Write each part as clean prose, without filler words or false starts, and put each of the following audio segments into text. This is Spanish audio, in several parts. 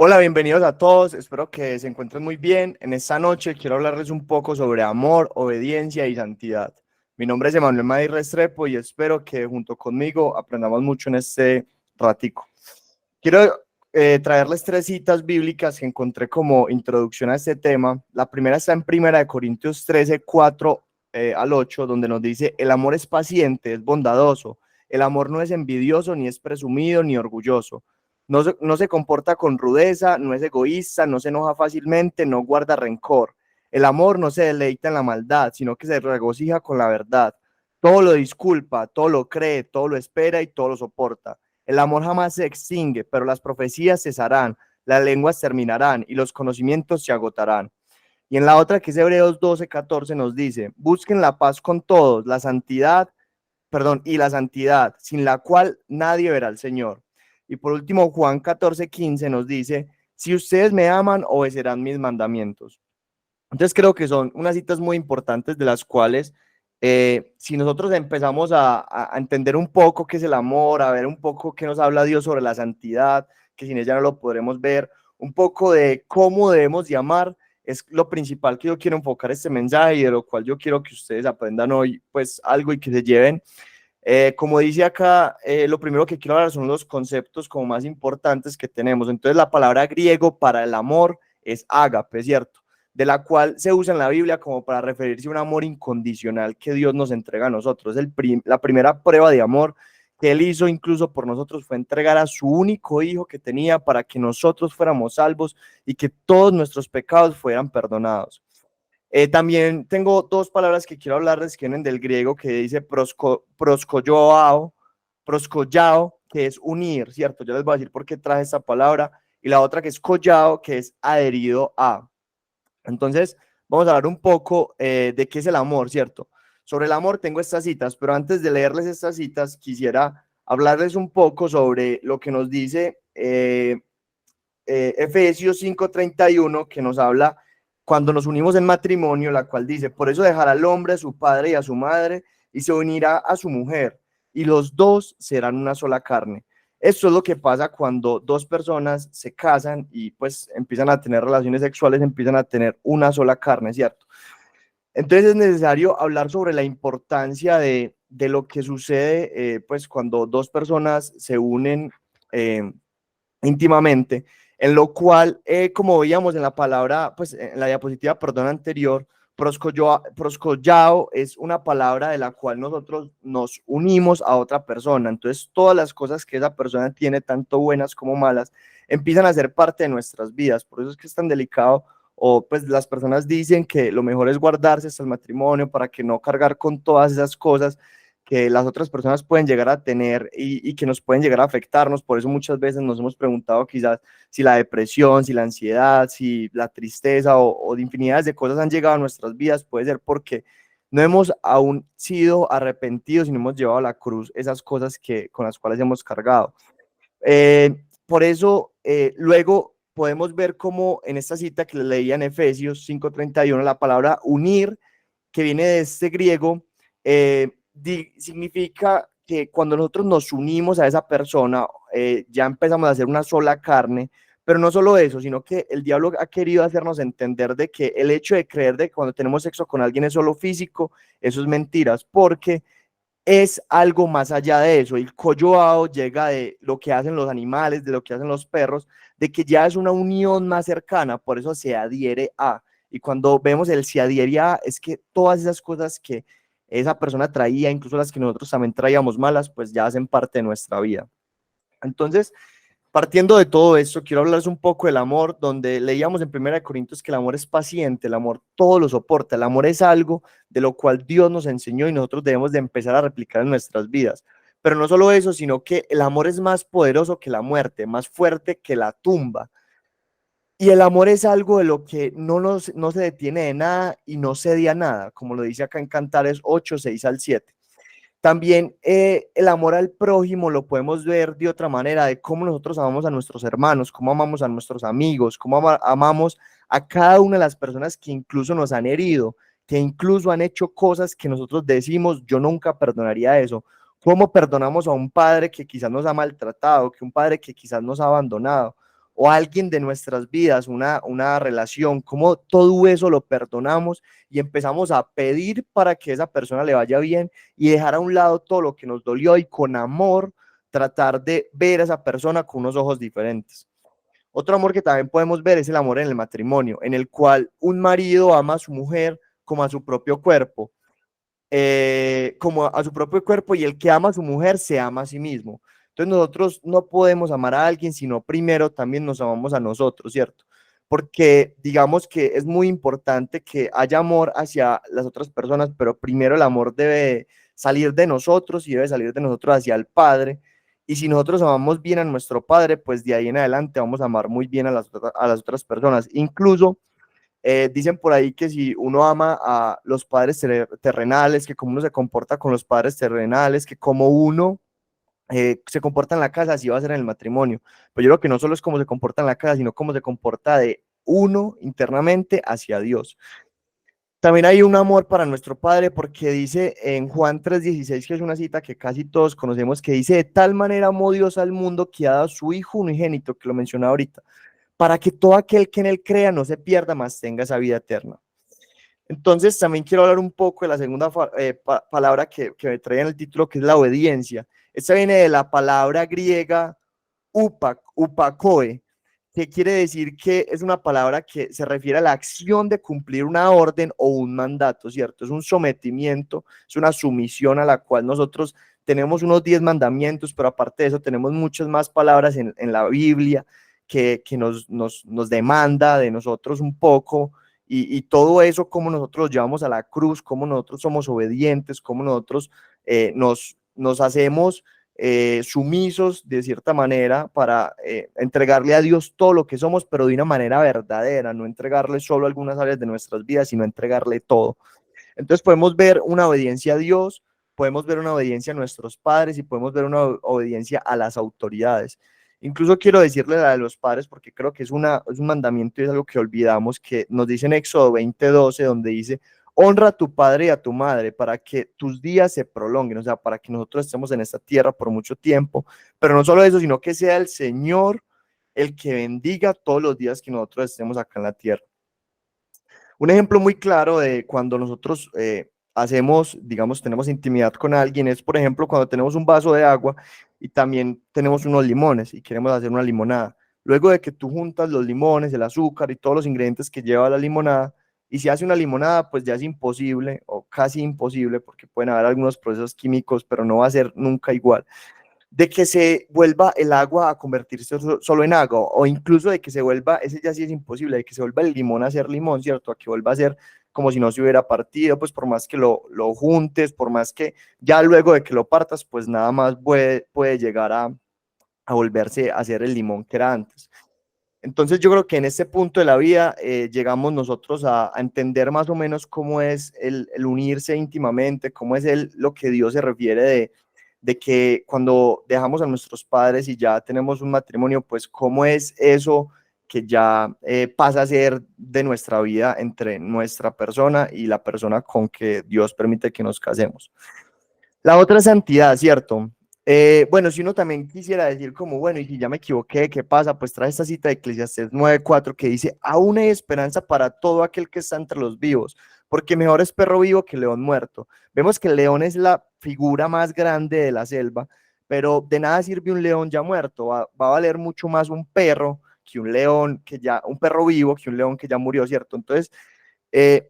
Hola, bienvenidos a todos. Espero que se encuentren muy bien. En esta noche quiero hablarles un poco sobre amor, obediencia y santidad. Mi nombre es Emanuel Madir Restrepo y espero que junto conmigo aprendamos mucho en este ratico. Quiero traerles tres citas bíblicas que encontré como introducción a este tema. La primera está en Primera de Corintios 13, 4 al 8, donde nos dice: el amor es paciente, es bondadoso. El amor no es envidioso, ni es presumido, ni orgulloso. No se comporta con rudeza, no es egoísta, no se enoja fácilmente, no guarda rencor. El amor no se deleita en la maldad, sino que se regocija con la verdad. Todo lo disculpa, todo lo cree, todo lo espera y todo lo soporta. El amor jamás se extingue, pero las profecías cesarán, las lenguas terminarán y los conocimientos se agotarán. Y en la otra, que es Hebreos 12:14, nos dice: busquen la paz con todos, la santidad, sin la cual nadie verá al Señor. Y por último, Juan 14:15 nos dice: si ustedes me aman, obedecerán mis mandamientos. Entonces creo que son unas citas muy importantes de las cuales, si nosotros empezamos a entender un poco qué es el amor, a ver un poco qué nos habla Dios sobre la santidad, que sin ella no lo podremos ver, un poco de cómo debemos de amar, es lo principal que yo quiero enfocar este mensaje y de lo cual yo quiero que ustedes aprendan hoy pues algo y que se lleven. Como dice acá, lo primero que quiero hablar son los conceptos como más importantes que tenemos. Entonces la palabra griego para el amor es ágape, ¿cierto? De la cual se usa en la Biblia como para referirse a un amor incondicional que Dios nos entrega a nosotros. La primera prueba de amor que Él hizo incluso por nosotros fue entregar a su único hijo que tenía para que nosotros fuéramos salvos y que todos nuestros pecados fueran perdonados. También tengo dos palabras que quiero hablarles que vienen del griego, que dice proskollao, que es unir, ¿cierto? Yo les voy a decir por qué traje esta palabra. Y la otra que es collao, que es adherido a. Entonces, vamos a hablar un poco de qué es el amor, ¿cierto? Sobre el amor tengo estas citas, pero antes de leerles estas citas, quisiera hablarles un poco sobre lo que nos dice Efesios 5:31, que nos habla cuando nos unimos en matrimonio, la cual dice: por eso dejará al hombre a su padre y a su madre y se unirá a su mujer y los dos serán una sola carne. Esto es lo que pasa cuando dos personas se casan y pues empiezan a tener relaciones sexuales, empiezan a tener una sola carne, ¿cierto? Entonces es necesario hablar sobre la importancia de lo que sucede pues cuando dos personas se unen eh, íntimamente, en lo cual, como veíamos en la palabra, pues en la diapositiva, perdón, anterior, proscollao es una palabra de la cual nosotros nos unimos a otra persona. Entonces, todas las cosas que esa persona tiene, tanto buenas como malas, empiezan a ser parte de nuestras vidas. Por eso es que es tan delicado, o pues las personas dicen que lo mejor es guardarse hasta el matrimonio para que no cargar con todas esas cosas que las otras personas pueden llegar a tener y que nos pueden llegar a afectarnos. Por eso muchas veces nos hemos preguntado quizás si la depresión, si la ansiedad, si la tristeza o de infinidades de cosas han llegado a nuestras vidas. Puede ser porque no hemos aún sido arrepentidos y no hemos llevado a la cruz esas cosas con las cuales hemos cargado. Por eso, luego podemos ver cómo en esta cita que le leía en Efesios 5:31, la palabra unir, que viene de este griego, significa que cuando nosotros nos unimos a esa persona, ya empezamos a hacer una sola carne. Pero no solo eso, sino que el diablo ha querido hacernos entender de que el hecho de creer de que cuando tenemos sexo con alguien es solo físico, eso es mentiras, porque es algo más allá de eso. El coyoao llega de lo que hacen los animales, de lo que hacen los perros, de que ya es una unión más cercana, por eso se adhiere a. Y cuando vemos el se adhiere a, es que todas esas cosas que esa persona traía, incluso las que nosotros también traíamos malas, pues ya hacen parte de nuestra vida. Entonces, partiendo de todo esto, quiero hablarles un poco del amor, donde leíamos en 1 Corintios que el amor es paciente, el amor todo lo soporta, el amor es algo de lo cual Dios nos enseñó y nosotros debemos de empezar a replicar en nuestras vidas. Pero no solo eso, sino que el amor es más poderoso que la muerte, más fuerte que la tumba. Y el amor es algo de lo que no se detiene de nada y no cede a nada, como lo dice acá en Cantares 8, 6 al 7. También el amor al prójimo lo podemos ver de otra manera, de cómo nosotros amamos a nuestros hermanos, cómo amamos a nuestros amigos, cómo amamos a cada una de las personas que incluso nos han herido, que incluso han hecho cosas que nosotros decimos: yo nunca perdonaría eso. Cómo perdonamos a un padre que quizás nos ha maltratado, que un padre que quizás nos ha abandonado, o alguien de nuestras vidas, una relación, cómo todo eso lo perdonamos y empezamos a pedir para que esa persona le vaya bien y dejar a un lado todo lo que nos dolió y con amor tratar de ver a esa persona con unos ojos diferentes. Otro amor que también podemos ver es el amor en el matrimonio, en el cual un marido ama a su mujer como a su propio cuerpo, como a su propio cuerpo, y el que ama a su mujer se ama a sí mismo. Entonces nosotros no podemos amar a alguien, sino primero también nos amamos a nosotros, ¿cierto? Porque digamos que es muy importante que haya amor hacia las otras personas, pero primero el amor debe salir de nosotros y debe salir de nosotros hacia el Padre. Y si nosotros amamos bien a nuestro Padre, pues de ahí en adelante vamos a amar muy bien a las otras personas. Incluso dicen por ahí que si uno ama a los padres terrenales, que cómo uno se comporta con los padres terrenales, que como uno se comporta en la casa, así va a ser en el matrimonio. Pero yo creo que no solo es cómo se comporta en la casa, sino cómo se comporta de uno internamente hacia Dios. También hay un amor para nuestro Padre porque dice en Juan 3:16, que es una cita que casi todos conocemos, que dice, de tal manera amó Dios al mundo que ha dado a su Hijo unigénito, que lo mencioné ahorita, para que todo aquel que en él crea no se pierda, más tenga esa vida eterna. Entonces, también quiero hablar un poco de la segunda palabra que me trae en el título, que es la obediencia. Esta viene de la palabra griega upakoe, que quiere decir que es una palabra que se refiere a la acción de cumplir una orden o un mandato, ¿cierto? Es un sometimiento, es una sumisión a la cual nosotros tenemos unos 10 mandamientos, pero aparte de eso tenemos muchas más palabras en la Biblia que nos demanda de nosotros un poco y todo eso, cómo nosotros lo llevamos a la cruz, cómo nosotros somos obedientes, cómo nosotros nos hacemos sumisos de cierta manera para entregarle a Dios todo lo que somos, pero de una manera verdadera, no entregarle solo algunas áreas de nuestras vidas, sino entregarle todo. Entonces podemos ver una obediencia a Dios, podemos ver una obediencia a nuestros padres y podemos ver una obediencia a las autoridades. Incluso quiero decirle la de los padres porque creo que es un mandamiento y es algo que olvidamos, que nos dice en Éxodo 20:12, donde dice, honra a tu padre y a tu madre para que tus días se prolonguen, o sea, para que nosotros estemos en esta tierra por mucho tiempo, pero no solo eso, sino que sea el Señor el que bendiga todos los días que nosotros estemos acá en la tierra. Un ejemplo muy claro de cuando nosotros hacemos, digamos, tenemos intimidad con alguien es, por ejemplo, cuando tenemos un vaso de agua y también tenemos unos limones y queremos hacer una limonada. Luego de que tú juntas los limones, el azúcar y todos los ingredientes que lleva la limonada, y si hace una limonada, pues ya es imposible o casi imposible, porque pueden haber algunos procesos químicos, pero no va a ser nunca igual de que se vuelva el agua a convertirse solo en agua, o incluso de que se vuelva, ese ya sí es imposible, de que se vuelva el limón a ser limón, ¿cierto? A que vuelva a ser como si no se hubiera partido, pues por más que lo juntes, por más que ya luego de que lo partas, pues nada más puede llegar a volverse a ser el limón que era antes. Entonces yo creo que en este punto de la vida llegamos nosotros a entender más o menos cómo es el unirse íntimamente, cómo es lo que Dios se refiere de que cuando dejamos a nuestros padres y ya tenemos un matrimonio, pues cómo es eso que ya pasa a ser de nuestra vida entre nuestra persona y la persona con que Dios permite que nos casemos. La otra es santidad, ¿cierto? Bueno, si uno también quisiera decir como, bueno, y si ya me equivoqué, ¿qué pasa? Pues trae esta cita de Eclesiastés 9:4 que dice, aún hay esperanza para todo aquel que está entre los vivos, porque mejor es perro vivo que león muerto. Vemos que el león es la figura más grande de la selva, pero de nada sirve un león ya muerto, va a valer mucho más un perro que un león que ya, un perro vivo que un león que ya murió, ¿cierto? Entonces,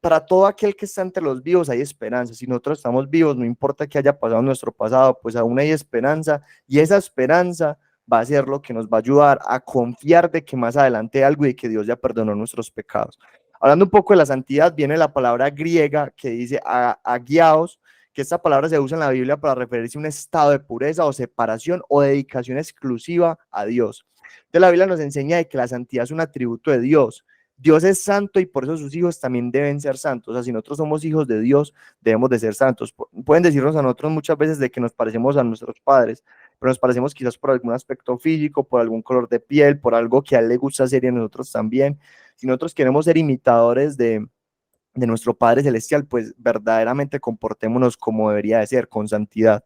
para todo aquel que está entre los vivos hay esperanza. Si nosotros estamos vivos, no importa qué haya pasado en nuestro pasado, pues aún hay esperanza y esa esperanza va a ser lo que nos va a ayudar a confiar de que más adelante hay algo y de que Dios ya perdonó nuestros pecados. Hablando un poco de la santidad, viene la palabra griega que dice agiaos, que esta palabra se usa en la Biblia para referirse a un estado de pureza o separación o dedicación exclusiva a Dios. Entonces la Biblia nos enseña de que la santidad es un atributo de Dios. Dios es santo y por eso sus hijos también deben ser santos. O sea, si nosotros somos hijos de Dios, debemos de ser santos. Pueden decirnos a nosotros muchas veces de que nos parecemos a nuestros padres, pero nos parecemos quizás por algún aspecto físico, por algún color de piel, por algo que a él le gusta hacer y a nosotros también. Si nosotros queremos ser imitadores de nuestro Padre Celestial, pues verdaderamente comportémonos como debería de ser, con santidad.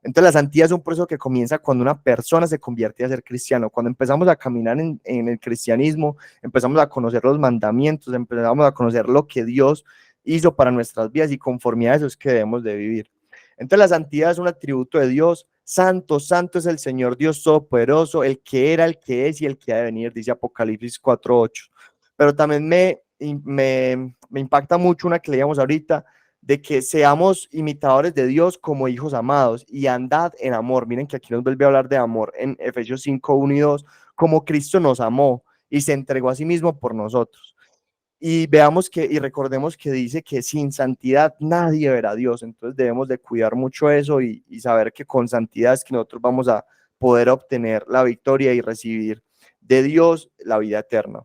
Entonces la santidad es un proceso que comienza cuando una persona se convierte a ser cristiano. Cuando empezamos a caminar en el cristianismo, empezamos a conocer los mandamientos, empezamos a conocer lo que Dios hizo para nuestras vidas y conforme a eso es que debemos de vivir. Entonces la santidad es un atributo de Dios. Santo, santo es el Señor Dios Todopoderoso, el que era, el que es y el que ha de venir, dice Apocalipsis 4:8. Pero también me impacta mucho una que leíamos ahorita, de que seamos imitadores de Dios como hijos amados y andad en amor. Miren que aquí nos vuelve a hablar de amor en Efesios 5:1 y 2, como Cristo nos amó y se entregó a sí mismo por nosotros. Y veamos que, y recordemos que dice que sin santidad nadie verá a Dios. Entonces debemos de cuidar mucho eso y saber que con santidad es que nosotros vamos a poder obtener la victoria y recibir de Dios la vida eterna.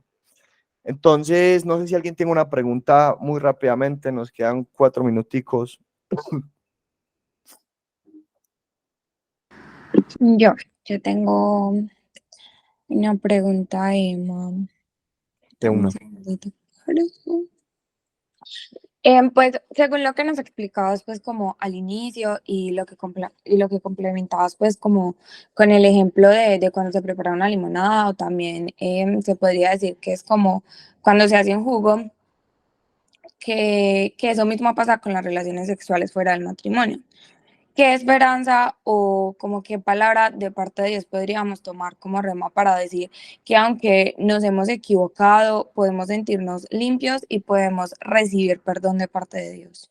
Entonces, no sé si alguien tiene una pregunta muy rápidamente, nos quedan 4 minuticos. Yo tengo una pregunta, Emma. De Dame un una. segundito. Pues según lo que nos explicabas pues como al inicio y lo que complementabas pues como con el ejemplo de cuando se prepara una limonada o también se podría decir que es como cuando se hace un jugo, que eso mismo pasa con las relaciones sexuales fuera del matrimonio. ¿Qué esperanza o como qué palabra de parte de Dios podríamos tomar como rema para decir que aunque nos hemos equivocado, podemos sentirnos limpios y podemos recibir perdón de parte de Dios?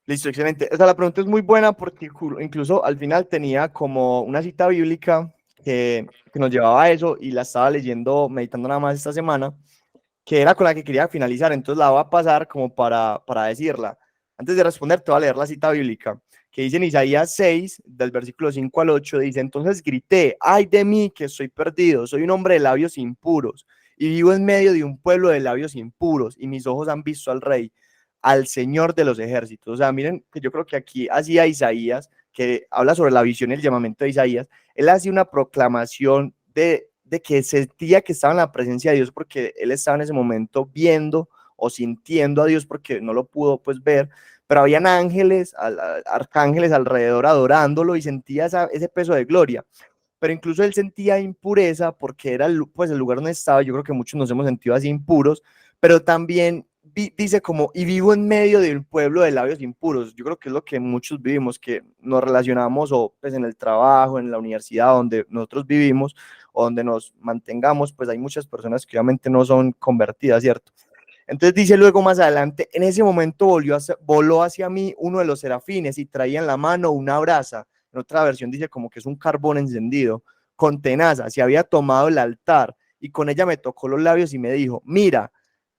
Listo, excelente. O sea, la pregunta es muy buena porque incluso al final tenía como una cita bíblica que nos llevaba a eso y la estaba leyendo, meditando nada más esta semana, que era con la que quería finalizar. Entonces la voy a pasar como para decirla. Antes de responder, te voy a leer la cita bíblica que dice en Isaías 6, del versículo 5 al 8, dice: entonces grité, ay de mí que estoy perdido, soy un hombre de labios impuros y vivo en medio de un pueblo de labios impuros y mis ojos han visto al rey, al Señor de los ejércitos. O sea, miren que yo creo que aquí hacía Isaías, que habla sobre la visión y el llamamiento de Isaías, él hacía una proclamación de que sentía que estaba en la presencia de Dios porque él estaba en ese momento viendo o sintiendo a Dios porque no lo pudo pues ver, pero habían ángeles, arcángeles alrededor adorándolo y sentía ese peso de gloria. Pero incluso él sentía impureza porque era pues el lugar donde estaba. Yo creo que muchos nos hemos sentido así impuros, pero también dice como, y vivo en medio de un pueblo de labios impuros. Yo creo que es lo que muchos vivimos, que nos relacionamos o pues en el trabajo, en la universidad donde nosotros vivimos o donde nos mantengamos, pues hay muchas personas que obviamente no son convertidas, ¿cierto? Entonces dice luego más adelante, en ese momento voló hacia mí uno de los serafines y traía en la mano una brasa. En otra versión dice como que es un carbón encendido, con tenaza. Se había tomado el altar y con ella me tocó los labios y me dijo, mira,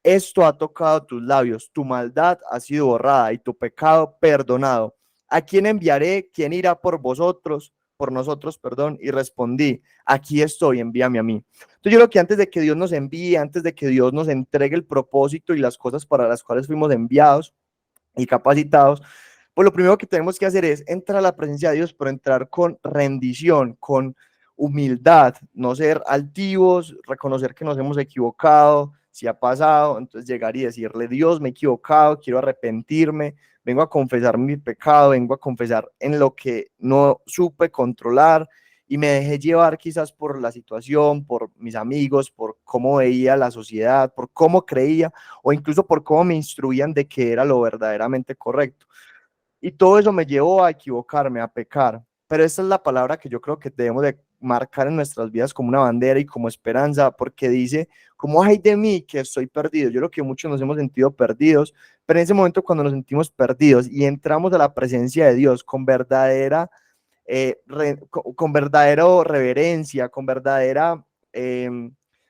esto ha tocado tus labios, tu maldad ha sido borrada y tu pecado perdonado. ¿A quién enviaré? ¿Quién irá por vosotros? Por nosotros, perdón. Y respondí, aquí estoy, envíame a mí. Entonces yo creo que antes de que Dios nos envíe, antes de que Dios nos entregue el propósito y las cosas para las cuales fuimos enviados y capacitados, pues lo primero que tenemos que hacer es entrar a la presencia de Dios, pero entrar con rendición, con humildad, no ser altivos, reconocer que nos hemos equivocado, si ha pasado, entonces llegar y decirle, Dios, me he equivocado, quiero arrepentirme, vengo a confesar mi pecado, vengo a confesar en lo que no supe controlar y me dejé llevar quizás por la situación, por mis amigos, por cómo veía la sociedad, por cómo creía o incluso por cómo me instruían de que era lo verdaderamente correcto. Y todo eso me llevó a equivocarme, a pecar. Pero esta es la palabra que yo creo que debemos de marcar en nuestras vidas como una bandera y como esperanza, porque dice, como ay de mí que estoy perdido. Yo creo que muchos nos hemos sentido perdidos, pero en ese momento cuando nos sentimos perdidos y entramos a la presencia de Dios con verdadera con verdadera reverencia, con verdadera,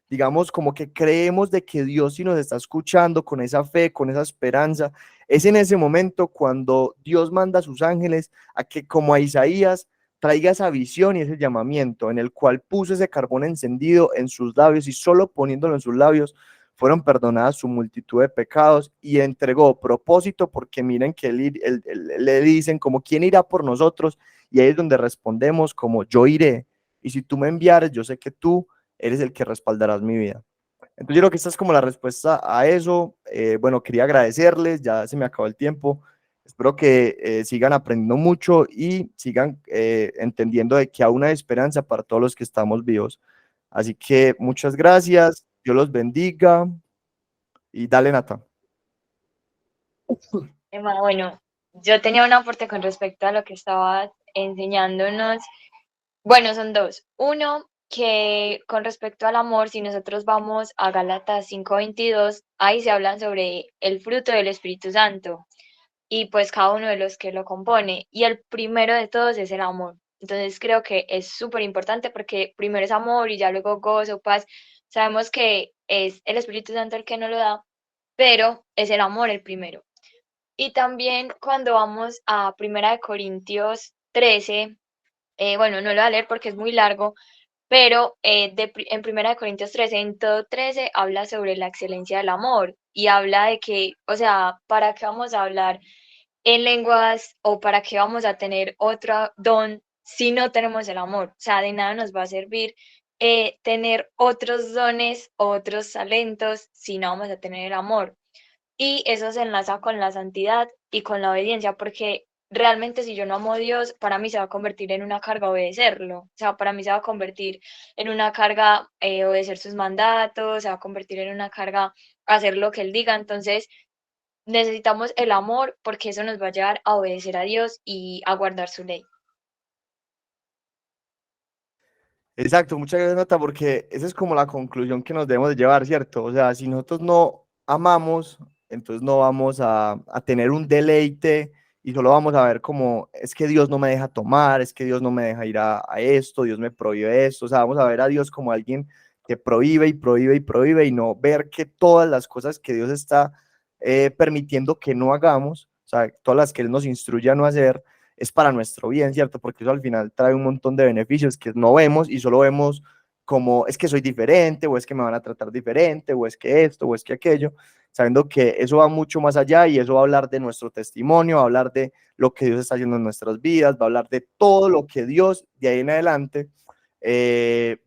digamos, como que creemos de que Dios sí nos está escuchando con esa fe, con esa esperanza. Es en ese momento cuando Dios manda a sus ángeles a que, como a Isaías, traiga esa visión y ese llamamiento en el cual puso ese carbón encendido en sus labios y solo poniéndolo en sus labios fueron perdonadas su multitud de pecados y entregó propósito porque miren que le dicen como quién irá por nosotros y ahí es donde respondemos como yo iré y si tú me enviares yo sé que tú eres el que respaldarás mi vida. Entonces yo creo que esta es como la respuesta a eso. Bueno, quería agradecerles, ya se me acabó el tiempo. Espero que sigan aprendiendo mucho y sigan entendiendo de que aún hay esperanza para todos los que estamos vivos. Así que muchas gracias, Dios los bendiga y dale, Nata. Emma, bueno, yo tenía un aporte con respecto a lo que estabas enseñándonos. Bueno, son dos. Uno, que con respecto al amor, si nosotros vamos a Gálatas 5:22, ahí se hablan sobre el fruto del Espíritu Santo y pues cada uno de los que lo compone. Y el primero de todos es el amor. Entonces creo que es súper importante porque primero es amor y ya luego gozo, paz. Sabemos que es el Espíritu Santo el que nos lo da, pero es el amor el primero. Y también cuando vamos a Primera de Corintios 13, bueno, no lo voy a leer porque es muy largo, pero en Primera de Corintios 13, en todo 13, habla sobre la excelencia del amor y habla de que, o sea, ¿para qué vamos a hablar en lenguas o para qué vamos a tener otro don si no tenemos el amor? O sea, de nada nos va a servir tener otros dones, otros talentos si no vamos a tener el amor. Y eso se enlaza con la santidad y con la obediencia, porque realmente si yo no amo a Dios, para mí se va a convertir en una carga obedecerlo. O sea, para mí se va a convertir en una carga obedecer sus mandatos, se va a convertir en una carga hacer lo que Él diga. Entonces, necesitamos el amor porque eso nos va a llevar a obedecer a Dios y a guardar su ley. Exacto, muchas gracias, Nata, porque esa es como la conclusión que nos debemos de llevar, ¿cierto? O sea, si nosotros no amamos, entonces no vamos a tener un deleite y solo vamos a ver como, es que Dios no me deja tomar, es que Dios no me deja ir a esto, Dios me prohíbe esto, o sea, vamos a ver a Dios como alguien que prohíbe y prohíbe y prohíbe y no ver que todas las cosas que Dios está permitiendo que no hagamos, o sea, todas las que Él nos instruye a no hacer, es para nuestro bien, ¿cierto? Porque eso al final trae un montón de beneficios que no vemos y solo vemos como es que soy diferente, o es que me van a tratar diferente, o es que esto, o es que aquello, sabiendo que eso va mucho más allá y eso va a hablar de nuestro testimonio, va a hablar de lo que Dios está haciendo en nuestras vidas, va a hablar de todo lo que Dios de ahí en adelante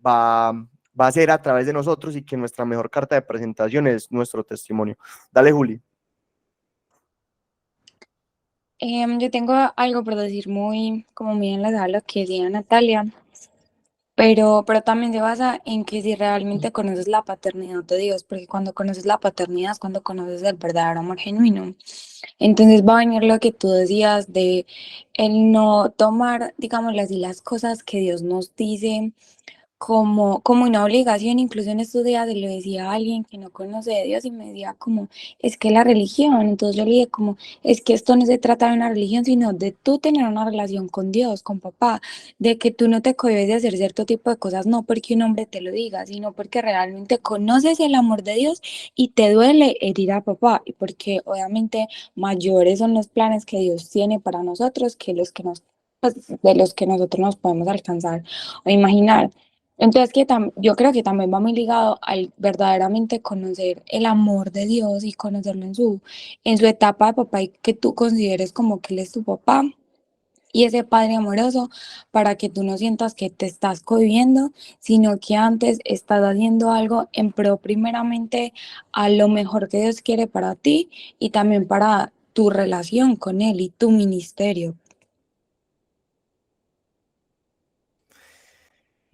va a hacer a través de nosotros y que nuestra mejor carta de presentación es nuestro testimonio. Dale, Juli. Yo tengo algo por decir muy, como muy enlazado a lo que decía Natalia, pero también se basa en que si realmente conoces la paternidad de Dios, porque cuando conoces la paternidad es cuando conoces el verdadero amor genuino. Entonces va a venir lo que tú decías de el no tomar, digámoslo así, las cosas que Dios nos dice como una obligación. Incluso en estos días se lo decía a alguien que no conoce de Dios y me decía como, es que la religión, entonces yo le dije como, es que esto no se trata de una religión, sino de tú tener una relación con Dios, con papá, de que tú no te cohibes de hacer cierto tipo de cosas, no porque un hombre te lo diga, sino porque realmente conoces el amor de Dios y te duele herir a papá, y porque obviamente mayores son los planes que Dios tiene para nosotros que los que nos, pues, de los que nosotros nos podemos alcanzar o imaginar. Entonces, yo creo que también va muy ligado al verdaderamente conocer el amor de Dios y conocerlo en su etapa de papá y que tú consideres como que Él es tu papá y ese padre amoroso para que tú no sientas que te estás cohibiendo, sino que antes estás haciendo algo en pro primeramente a lo mejor que Dios quiere para ti y también para tu relación con Él y tu ministerio.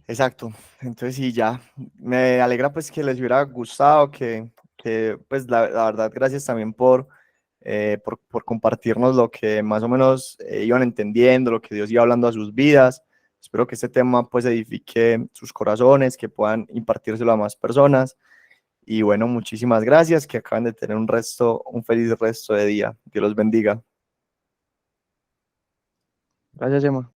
Exacto, entonces sí, ya, me alegra pues que les hubiera gustado, que pues la verdad, gracias también por compartirnos lo que más o menos iban entendiendo, lo que Dios iba hablando a sus vidas. Espero que este tema pues edifique sus corazones, que puedan impartírselo a más personas. Y bueno, muchísimas gracias, que acaban de tener un feliz resto de día. Dios los bendiga. Gracias, Emma.